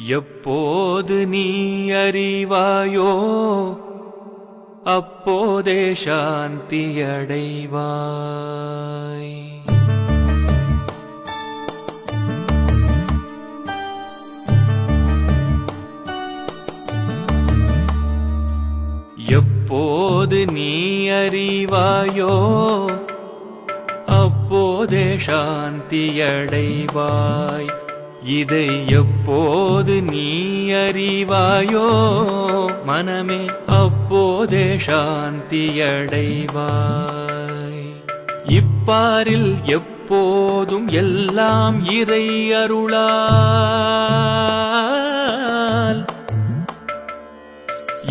எப்போது நீ அறிவாயோ அப்போதே சாந்தி அடைவாய். எப்போது நீ அறிவாயோ அப்போதே சாந்தி அடைவாய். இதை எப்போது நீ அறிவாயோ மனமே அப்போதே சாந்தி அடைவாய். இப்பாரில் எப்போதும் எல்லாம் இறை அருளால்,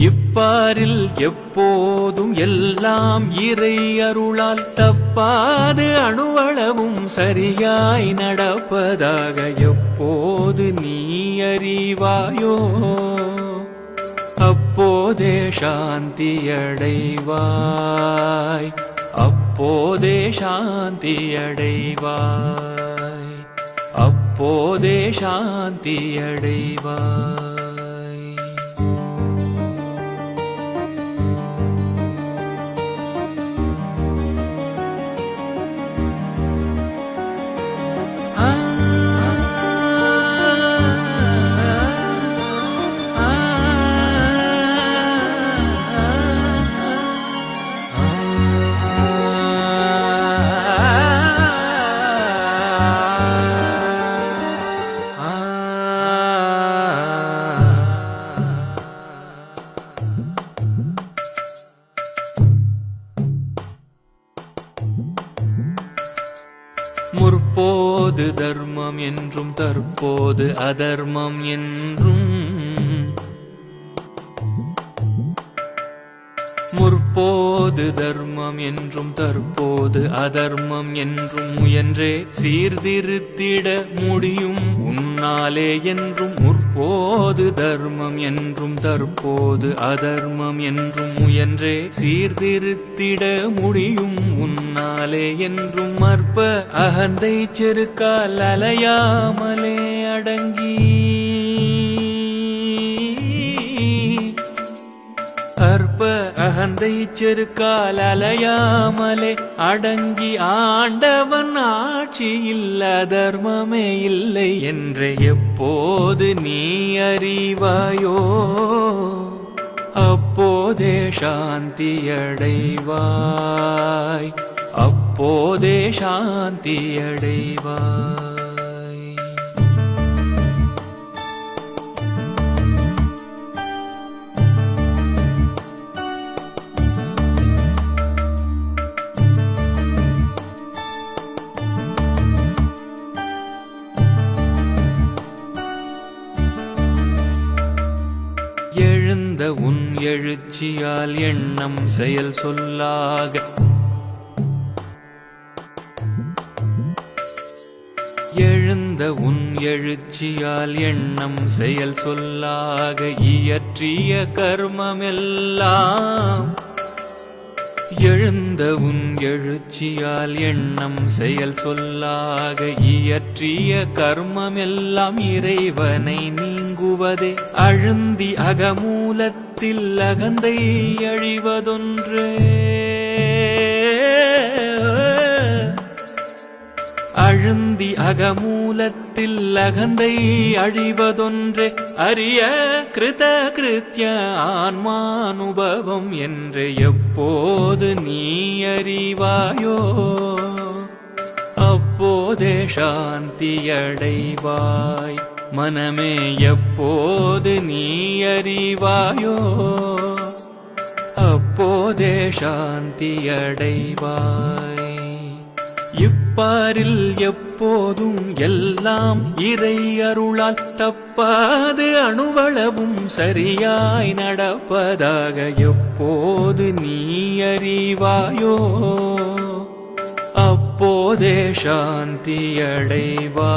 இப்பாரில் எப்போதும் எல்லாம் இறை அருளால் தப்பாது அணுவளவும் சரியாய் நடப்பதாக எப்போது நீ அறிவாயோ அப்போதே சாந்தி அடைவாய். அப்போதே சாந்தி அடைவாய். அப்போதே சாந்தி அடைவாய். முற்போது தர்மம் என்றும் தற்போது அதர்மம் என்றும், முற்போது தர்மம் என்றும் தற்போது அதர்மம் என்றும் முயன்றே சீர்திருத்திட முடியும் உன்னாலே என்றும். முற்போது தர்மம் என்றும் தற்போது அதர்மம் என்றும் முயன்றே சீர்திருத்திட முடியும் உன்னாலே என்றும். அற்ப அகந்தை செருக்கால் அலையாமலே அடங்கி, அற்ப அகந்தை செருக்கால் அலையாமலே அடங்கி ஆண்டவன் ஆட்சியில் அதர்மமே இல்லை என்று எப்போது நீ அறிவாயோ அப்போதே சாந்தி அடைவாய். அப்போதே சாந்தி அடைவாய். எழுந்த உன் எழுச்சியால் எண்ணம் செயல் சொல்லாக, எழுந்த உன் எழுச்சியால் எண்ணம் செயல் சொல்லாக இயற்றிய கர்மமெல்லாம், எழுந்த உன் எழுச்சியால் எண்ணம் செயல் சொல்லாக இயற்றிய கர்மமெல்லாம் இறைவனை நீங்குவதே. அழுந்தி அகமூலத்தில் அகந்தை அழிவதொன்றே, அழுந்தி அகமூலத்தில் அகந்தை அழிவதொன்றே. அரிய கிருத கிருத்ய ஆன்மானுபவம் என்று எப்போது நீ அறிவாயோ அப்போதே சாந்தி அடைவாய். மனமே எப்போது நீ அறிவாயோ அப்போதே சாந்தி அடைவாய். இப்பாரில் எப்போதும் எல்லாம் இறை அருளால் தப்பாது அணுவளவும் சரியாய் நடப்பதாக எப்போது நீ அறிவாயோ அப்போதே சாந்தி அடைவாய்.